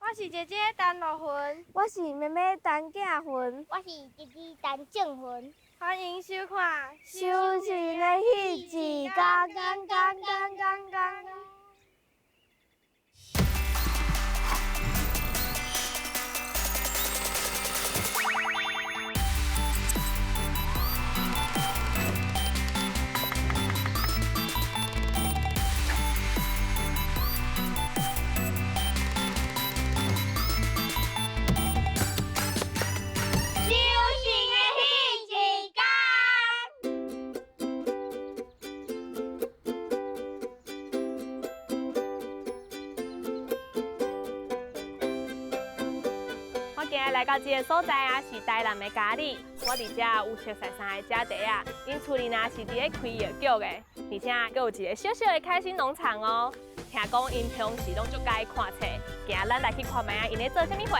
我是姐姐陈露云，我是妹妹陈景云，我是弟弟陈正云。欢迎收看《休息的日子，刚刚。来到这个所在啊，是台南的咖喱。我伫这有熟悉三个家弟啊，因厝里呢是伫咧开药局的，而且还有一个小小的开心农场哦。听讲因平时拢足喜欢看册，今日咱来去看卖啊，因咧做啥物货？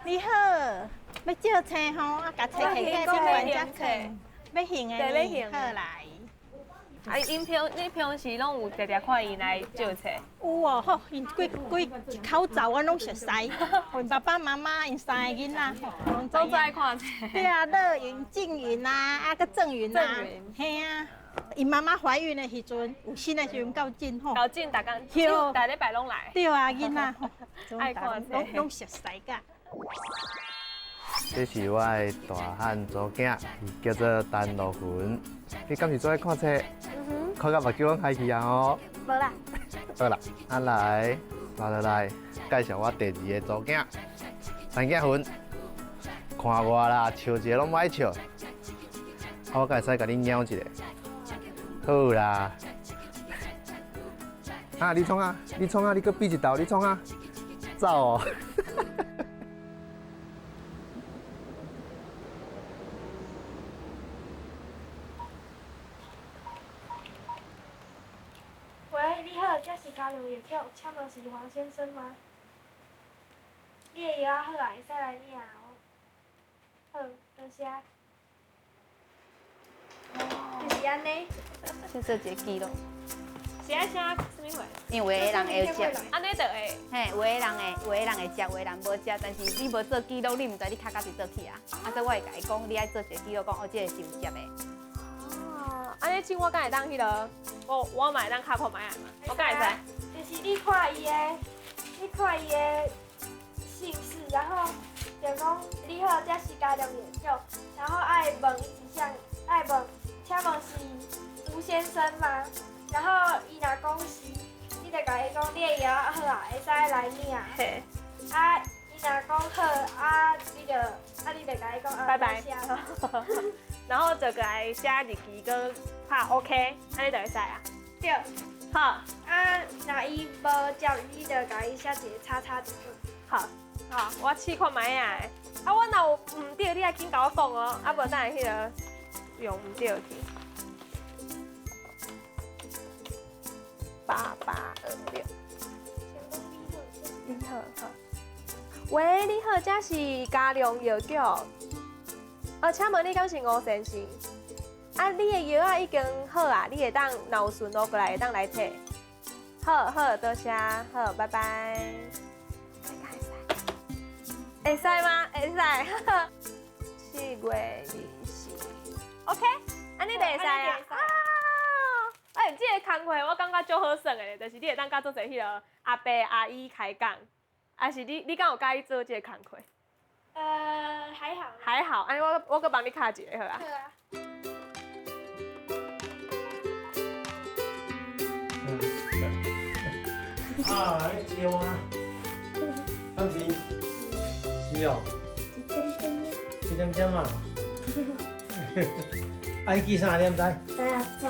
你好，要借车吼，啊，甲车摕起来，你管只车，要行的呢，好来。啊，你平时拢有常常看伊来借车？有哦，吼，因几口罩我拢熟悉，因爸爸妈妈因三个囡仔，都在看册。对啊，乐云、静云啊，个郑云啊，嘿啊。因妈妈怀孕的时阵，有新的时阵较紧吼。较紧，大礼拜拢来。对啊，囡仔爱看册，拢熟悉噶。这是我的大汉祖囝，伊叫做陈露云。你敢是做爱看册？看到目睭拢开去啊吼。无啦。好啦，啊来，来介绍我第二个祖囝，陈景云。看我啦，笑一个拢不爱笑。我敢会使甲你咬一个？好啦。啊，你创啊，你搁比一道，你创啊，走哦。喂，你好，这是嘉良药局，请问是黄先生吗？你的药好啊，会使来领哦。好，多谢。就是安尼。先做一个记录，是爱写啥物货？因为有的人会食，安尼就会。嘿，有的人会食，有的人无食，但是你无做记录，你毋知你卡到伫倒去啊。啊，所以我会甲伊讲，你爱做一个记录，讲哦，这个是有食的。哦，安尼请我敢会当迄个，我嘛会当卡破买啊嘛，我敢会使。就是你看伊的姓氏，然后就讲你好，这是嘉良药局，然后爱问伊一项，爱问，请问是吴先生吗？然后伊若讲是，你就甲伊讲你的药好啊，会使来领。嘿。啊，伊若讲好，你就甲伊讲拜拜。然后就甲伊写日期跟拍 OK， 安尼就会使啊。对。好。啊，若伊无接，你就甲伊写一个叉叉就好。好，我试看卖啊。啊，我若有唔对，你来紧甲我讲哦。啊，无等下迄个用唔对去。8826。你好，好。喂，你好，这是嘉良药局。请问你敢是吴先生？啊，你的药已经好啊，你会当若有顺路过来，会当来摕。好，多谢，好，拜拜。会使吗？会使，4月24 ，OK， 安尼就会使啊。这个工课我感觉足好耍的，就是你会当甲做者迄个阿伯阿姨开讲，还是你敢有介意做这个工课？还好。还好，安尼我搁帮你卡一个好啊。好啊。啊，你招啊？当时是哦。一点钟啊。啊，你记啥念知？知啊，知啊。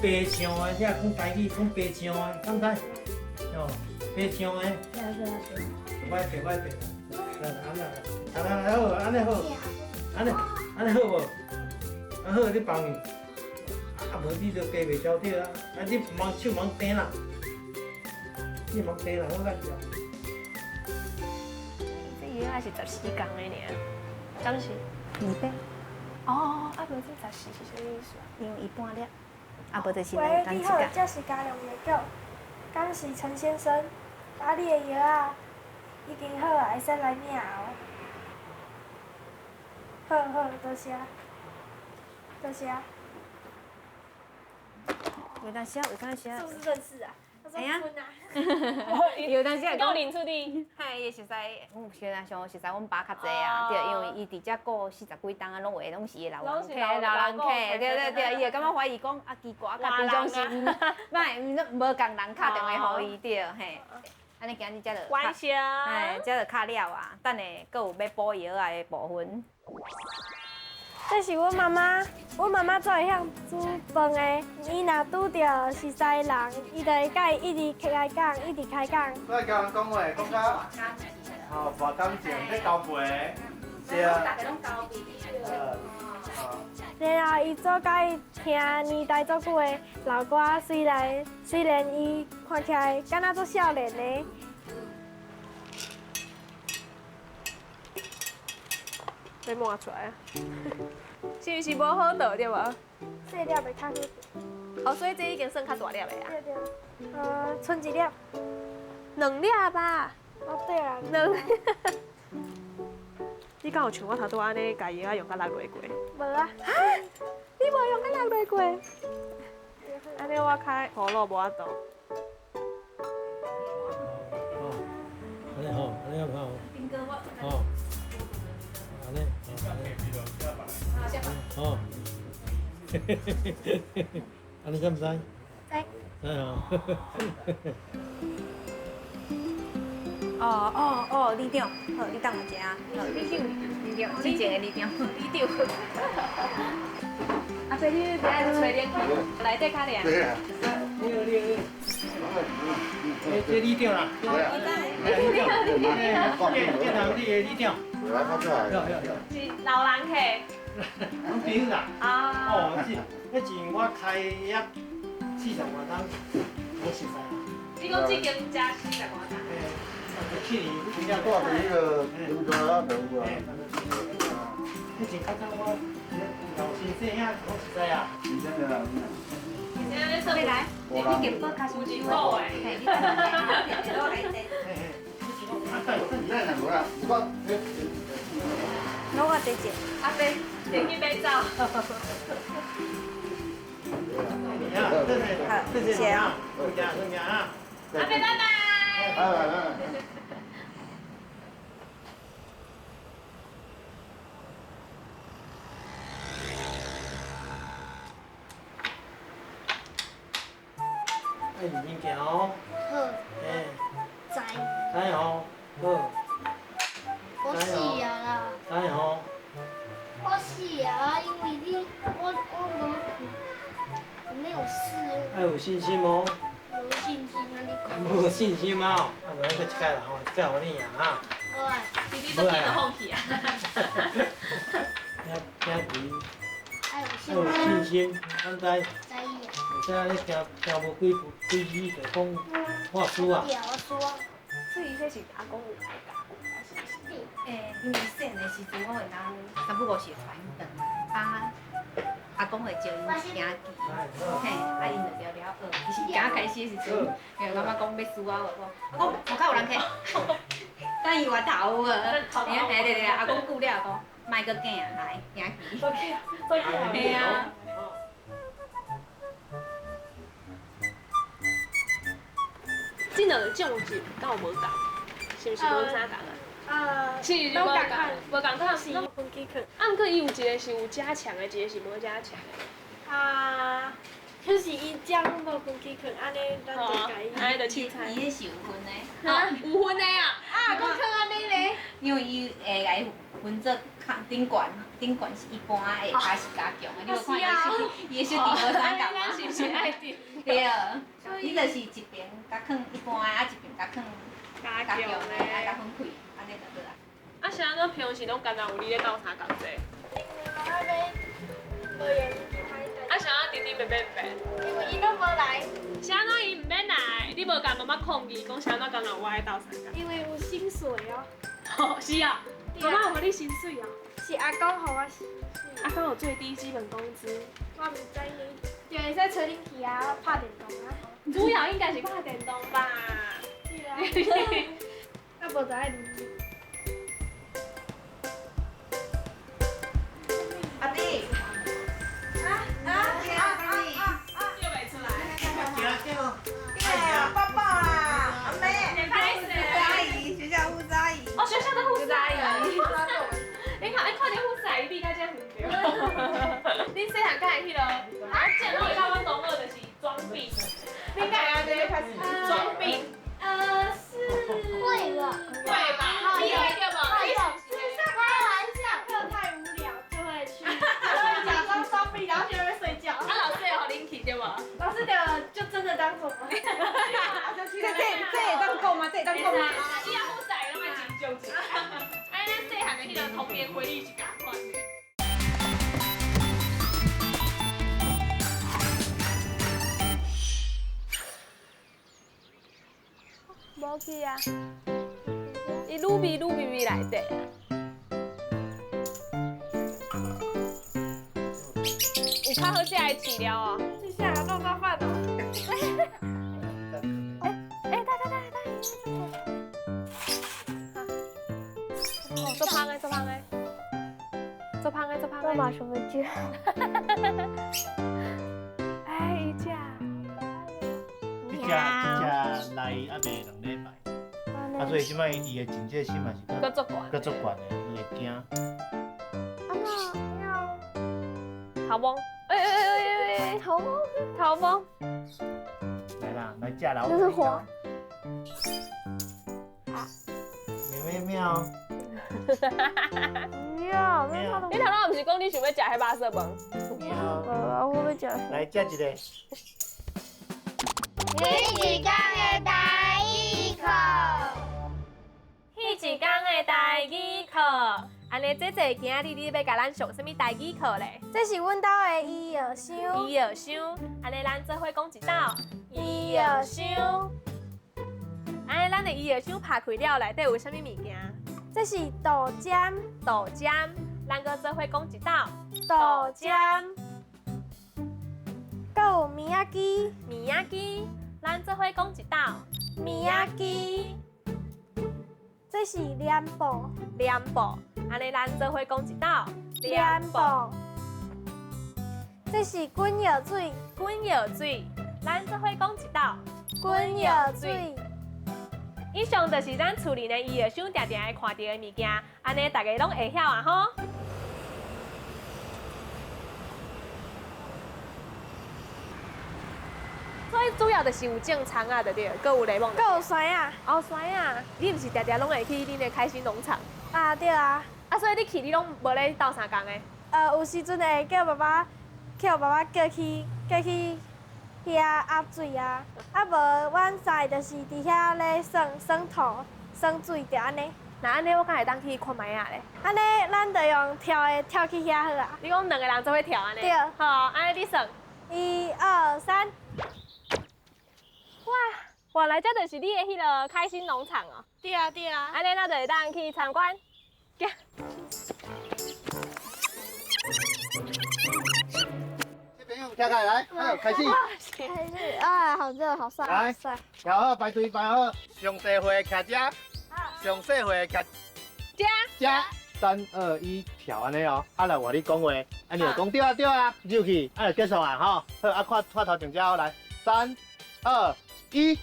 白唱的，你也讲家己讲白唱的，敢知？哦，白唱的。对。歹，安好，安尼好，安尼好无？啊好，你帮伊。啊无你就加袂消停啊！啊你手忙顶啦，你忙顶啦，我甲你讲。还是14天的尔？敢是？ 200，哦，啊，无这14是啥意思啊？因为伊半粒，啊无就是喂，等一你好，天。这是嘉良药局，敢是陈先生？啊，你的药啊，已经好啊，会使来领哦。好，多谢，多谢。有当时啊，有当时啊是，不是认识啊？他说哎呀坤啊。有当时会讲。领出的。嘿，伊熟悉，现在上熟悉阮爸较济啊，对，因为伊伫遮过40几档啊，拢有拢是老人客，老人客，对，伊会感觉怀疑讲啊奇怪，甲平常时无共人敲电话互伊对，嘿，安尼今日才就关系啊。嘿，才就敲了啊，等下阁有要补药啊的部分。这是阮妈妈，阮妈妈做会晓煮饭的。伊若拄着熟悉人，伊就会甲伊一直开讲，一直开讲。我交人讲话，讲到哦，博感情，在交陪，是啊。然后伊做甲伊听年代足久的老歌，虽然伊看起来敢若做少年的。被摸出来啊！是不是无好倒对无？细粒的较好食。哦，所以这已经算较大粒的啊。对，剩一粒。 2粒吧。哦，对啊，两。你敢有像我头拄安尼，家己啊用甲6月过？无啊。你无用甲6月过？安尼我开葫芦无法度。安尼好，安尼好。好。安尼，好。安尼敢唔知？知。哦，李长，好，你等我一下，好，李长，之前的李长，李长。阿伯，你等下吹点气，内底较凉。对啊。这李长啦。对啊。李长，建堂你的李长。来，看出来。是老人客。我朋友啦。啊。哦，迄钱我开业40外档，我熟悉啊。你讲这间加40外档？去年今年多少一个刘德啊，人物啊？迄钱较早我老先生遐讲实在啊。以前的人。现在在说未来，你健保卡是有一股诶。嘿，你等下，我来坐。那两个啦，我坐坐。阿伯，先去买走。谢谢啊，回家啊。阿伯，拜拜。来。哎，你先行哦。好，哎，知，知哦，好，我死啊啦，知哦。我死啊，因为你，我没有事，要有信心哦。没信心啊，你讲。没有信心嘛？啊，不然个一盖啦吼，一盖互你啊哈。好啊，弟弟都记得放弃啊。听还有要有信信心，安知？知意啊，而且你听无几字就讲话书啊。屌说，所以这是阿公有开教，是不是？诶，因为细个时阵，我会当3不5时传长，啊，阿公会教因听记，嘿，啊因就聊聊学。其实刚开始的时阵，因为妈妈讲要输啊，我讲我较有人客，等伊回头啊，对，阿公顾了讲，卖个囝来听记。嘿啊。这两个种是敢有无共？是不是无啥共啊？是就无共，无共款是分几课。啊，毋过伊有一个是有加强的，一个是无加强的。啊，就是伊将无分起去，安尼咱就改。安尼就凊彩。伊迄是有分的。哈，有分的啊！啊，我看安尼咧，因为伊会来分做顶悬是一般的，下是加强的。你有看伊的小弟无啥共吗？是不是爱点？对啊，伊就是一边甲放一般的，啊一边甲放加强的，啊甲分开，安尼就对啦。啊，是安怎平时拢干那有你咧斗相共济？啊，是安怎弟弟白白白？因为伊都无来，是安怎伊毋免来？你无甲妈妈抗议，讲是安怎干那有我爱斗相共？因为有薪水哦。是啊，妈妈有给你薪水哦。是阿公给我洗。阿公有最低基本工资，我唔知呢，就会使找恁去啊拍电动啊。主要应该是拍电动吧。是啊。啊，无就爱啉。阿弟，又没出来。抱抱啦，阿妹，你拍谁？阿姨，学校护士阿姨。哦，学校的护士阿姨。你看到护士阿姨比较这远对。你细汉敢会去咯？啊，见到到我同学就是装病。你敢会安尼开始装病？会了。会吧？你有对吧？下课太无聊就会去，假装装逼，然后去那边睡觉。啊，老师有领去对吧？老师就真的当做。这也当够吗？这也当够吗？以后护士阿姨拢爱真纠结。哎，咱细汉的迄个童年回忆是共款的。无去啊，伊愈味愈味味内底。有较好食的饲料哦。你想要弄到饭哦？做胖的，做胖的，做胖的，做胖的。我嘛想要食。哎，伊食。一只来还袂2礼拜，所以即摆伊的警戒心嘛是搁足悬。搁足悬的，伊会惊。头毛，头毛，头毛。来啦，来架老虎。这是花。喵喵。不要，喵。你头脑毋是讲你想要食迄肉色饭？我要食。来食一个。你是讲的第一课。迄一天的台语课，安尼这今仔日你要甲咱上什么台语课咧？这是阮兜的伊学箱。伊学箱，安尼咱做伙讲一道。伊学箱。安尼咱的伊学箱拍开了，内底有啥物物件？这是豆浆。豆浆，咱搁做伙讲一道。豆浆。搁有米仔鸡。米仔鸡，咱做伙讲一道。米仔鸡。这是脸布。脸布，安尼咱做伙讲一道。脸布。这是滚药水。滚药水，咱做伙讲一道。滚药水。以上就是咱厝里的伊学箱常常会看到的物件，安尼大家拢会晓啊吼。所以主要就是有正餐啊，对对，搁有柠檬。搁有酸啊。哦，酸啊！你毋是常常拢会去恁的开心农场？啊，对啊。啊，所以你去你拢无咧斗相共的？有时阵会叫爸爸叫去遐压水啊，啊无阮三个就是伫遐咧耍土、耍水，就安尼。那安尼我敢会当去看卖啊咧？安尼咱就用跳的跳去遐好啊。你讲2个人做伙跳安尼？对。好，安尼你算。1、2、3。哇，原来这就是你的迄个开心农场哦。对啊对啊。安尼咱就会当去参观。行。小朋友跳开来，好，开始。啊，好热，好帅，来帅。调好，排队排好，上细会徛遮，上细会徛遮。3、2、1，跳安尼哦。啊来换你讲话，啊你就讲对啊对啊，入去，啊就结束啊吼。好，啊看头前遮来，3、2、1。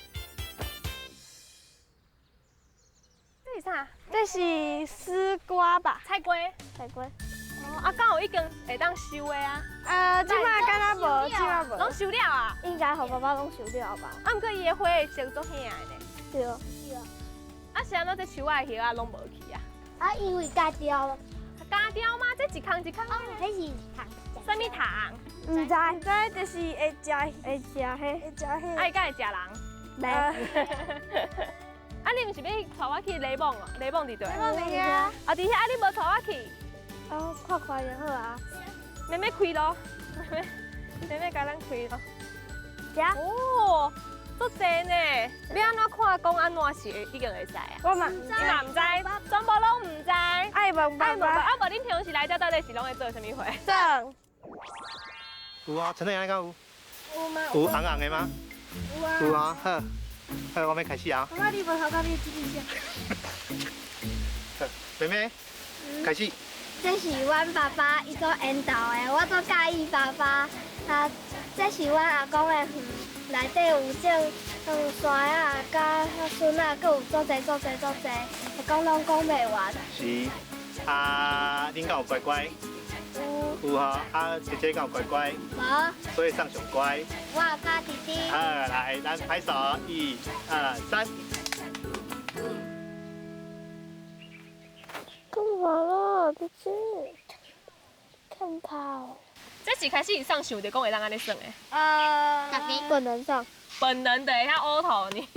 这是啥？这是丝瓜吧？菜瓜。菜瓜。哦，啊，敢有已经会当收的啊？即摆敢若无，即摆无。拢收了啊？应该互爸爸拢收了吧？啊，毋过伊的花成足兄的呢。对。啊，是安怎这树仔的叶啊拢无去啊？啊，因为加掉了。加掉吗？这一空一空。哦，迄是糖。什么糖？唔知，就是会食迄，会食迄。啊，伊敢会食人？袂。啊，你毋是要带我去雷梦哦？雷梦伫对？雷梦伫遐。啊，伫遐，啊，你无带我去？哦，看看就好啊。妹妹开咯，妹妹甲咱开咯。食。哦，足济呢。你安怎看讲安怎是已经会使啊？我嘛，你嘛唔知，全部拢唔知。爱问爸爸。啊，无恁平时来遮到底是拢会做啥物货？正。有啊，陈丽安敢有？有吗？有红红的吗？有啊。有啊，好，好，我们开始啊。爸爸，你问好到你记一下。妹妹，开始。这是阮爸爸伊做引导的，我做介意爸爸。啊，这是阮阿公的园，内底有种山啊、甲笋啊，佮有足济，会讲拢讲袂完。是。啊，恁敢有乖乖？有哈。啊，姐姐敢有乖乖？无。所以上上乖。我有甲弟弟。好，来，咱拍手，1、2、3。干嘛了，弟弟？看他哦。这是开始以上想就讲会当安尼算的。本能上。本能的会遐乌头呢。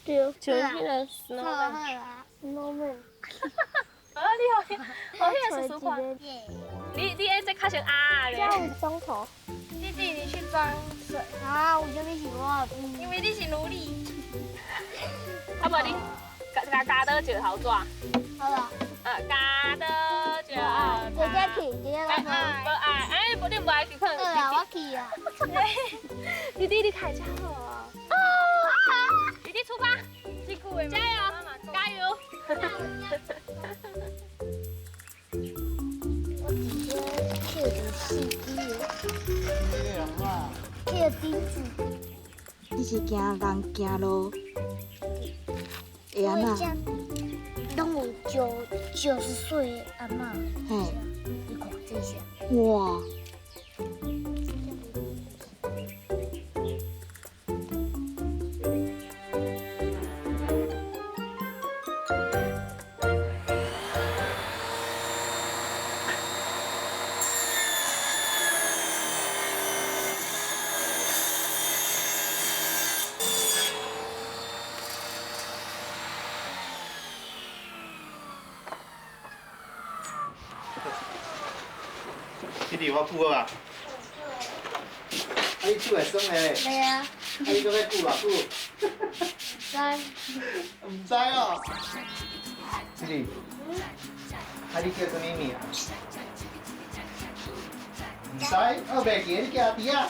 对，就迄个好 snowman。啊，你好，迄个叔叔看。你爱这较像啊咧。叫装头。弟弟，你去装水。啊，为什么是我？因为你是奴隶。啊无你加倒石头纸。好了。加倒石头。姐姐去，姐姐来。无爱，哎，无你无爱去看。我去啊。弟弟，你开车好啊。弟弟出发，加油，加油。我直接去的司机了。去的钉子。你是惊人行路？会安那？拢有90岁的阿嬷。嘿。你看这些。哇！弟弟，我久啊。你手会酸嘞？对啊。你搁要久偌久？知。唔知哦。弟弟，你叫什么名？唔知，我袂记，你叫阿弟啊。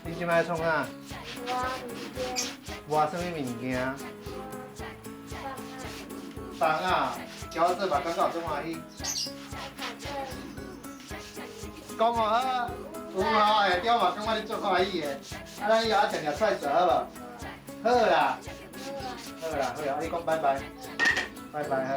你即摆创啥？挖什么物件？房啊，交这把感觉真欢喜。讲哦好，有哦，下条嘛感觉你足欢喜的，啊咱以后常常出来做好无？好啦，好啦，好啦，你讲拜拜，拜拜哈。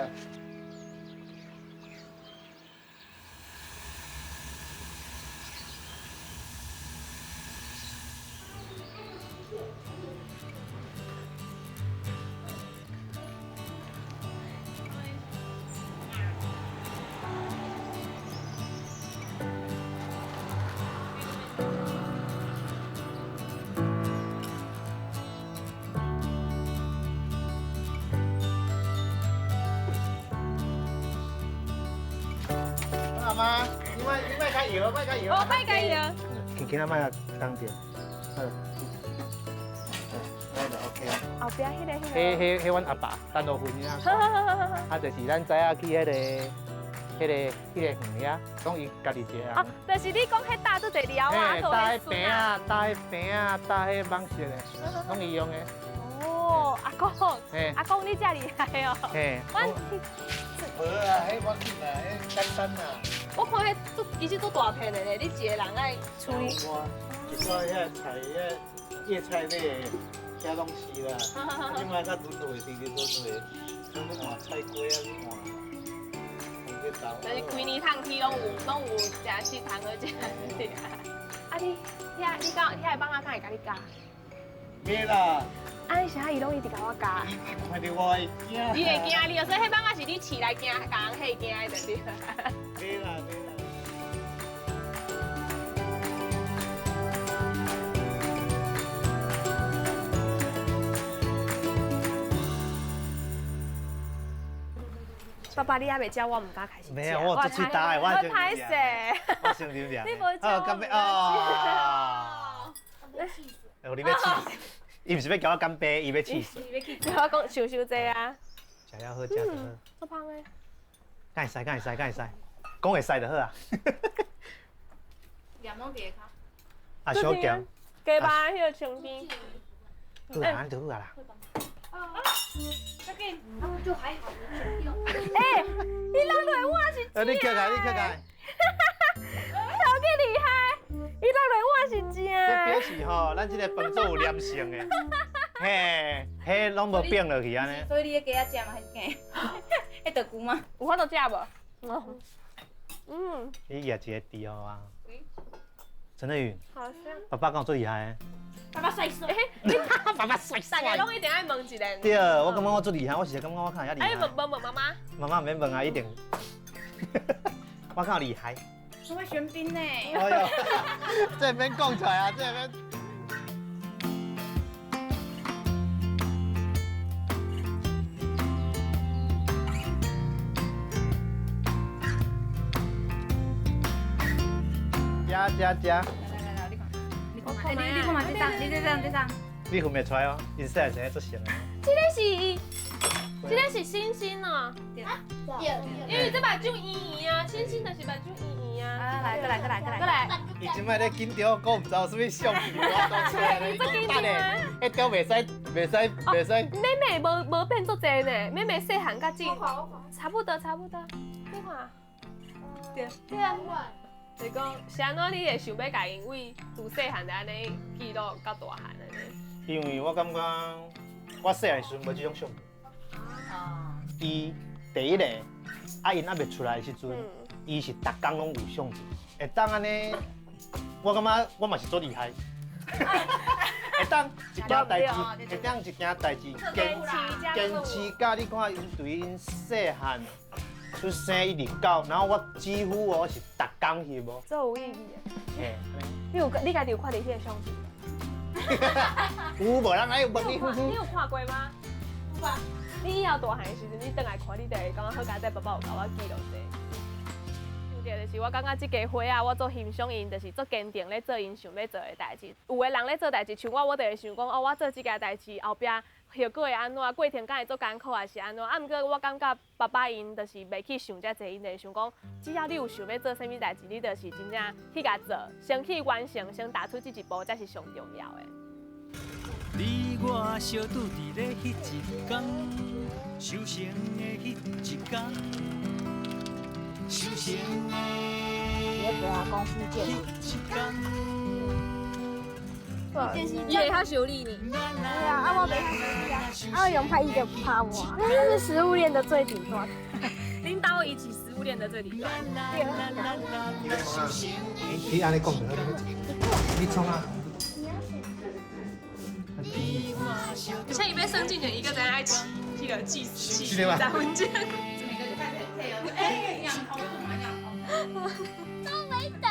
阿妈，你卖加油，卖加油。哦，卖加油。轻轻啊，卖当点。好。好就 OK 啊。后壁迄个。迄阮阿爸单独分啊。啊，就是咱早仔去迄个园遐，讲伊家己一个。哦，就是你讲迄搭做侪料啊，搭迄饼啊，搭迄饼啊，搭迄网色的，拢伊用的。哦，阿公，阿公你遮厉害哦。嘿。无啊，迄我去啦，迄简单啦。我看迄其实做大片的咧，你一个人爱处理。一撮遐菜叶菜类，遐拢是啦。即摆较轮落，直直轮落，什么换菜瓜啊，什么换。就是规年烫起拢有食食汤好食。啊你爱帮我看会甲你教？袂啦。啊，你啥伊拢一直甲我教。看到我会惊。你会惊你，所以迄帮我是你饲来惊，甲人吓惊的，对不袂对？啦袂啦。爸爸，你还袂教我，唔敢开始。没有，我做喙焦的，我先歹势。我先啉。你无教我。干杯哦！你要气，伊毋是要叫我干杯，伊要气死。我讲想伤济啊，食了好，食就好。好胖诶。敢会使，敢会使，敢会使，讲会使就好啊。盐拢伫下骹。啊，小咸。加把迄个枪边。好啦，安就好啊啦。这个就还好，哎，伊落落碗是你徛开，你徛开。超级厉害，伊落落碗是这正。表示吼，咱这个饭做有粘性的。嘿，迄拢无变落去安尼。所以你咧加食嘛还是硬？迄豆腐吗？有法度食无？嗯，你也一个猪哦啊。陈德宇，好香。爸爸讲最厉害的。爸爸帅帅。爸爸帅大家拢一定爱问一个。对，我感觉我最厉害，我实在感觉我看遐厉害。哎，问妈妈。妈妈免问啊，一定。我看厉害。我会玄彬呢。哎呦，这边讲出来啊，这边。食。来，你看嘛，这张。你分袂出来哦，因细汉时做成的。这个是星星哦。因为这目睭圆圆啊，星星就是目睭圆圆啊。来，过来。伊即摆咧紧张，讲唔知有啥物相片，我当出来咧。等下，迄条袂使。妹妹无变做济呢，妹妹细汉甲进，差不多。你看。对啊。就是讲，是安怎你会想要甲因为从细汉就安尼记录到大汉安尼？因为我感觉我细汉时阵无即种相片。伊第一个，因还未出来的时阵，伊是逐工拢有相片，会当安尼，我感觉我嘛是做厉害。会当一件代志，坚持甲你看，因对因细汉出生一直到，然后我几乎我是逐工翕无。这有意义的。嘿，你家己有看到迄个相片？有无人来问你？你有看过吗？有啊。你以后大汉的时阵，你倒来看，你就会感觉好佳在爸爸有甲我记录者。有个就是我感觉这家伙啊，我做欣赏因，就是做坚定咧做因想要做的代志。有的人咧做代志，像我就会想讲，哦，我做这件代志后壁效果会安怎，过程敢会做艰苦还是安怎？啊，毋过我感觉爸爸因就是袂去想遮济，因就想讲，只要你有想要做啥物代志，你就是真正去甲做，先去完成，先踏出这一步，才是上重要的。你我相拄伫咧迄一天，修成的迄一天，修成的迄一天。伊会较修理你。对啊，我袂晓写，我用拍伊就拍我，这是食物链的最顶端。领导一起食物链的最顶端。你安尼讲就好，你创啊。像伊要升进去，伊个在爱起迄个计时3分钟。哎，养头，养头。都没等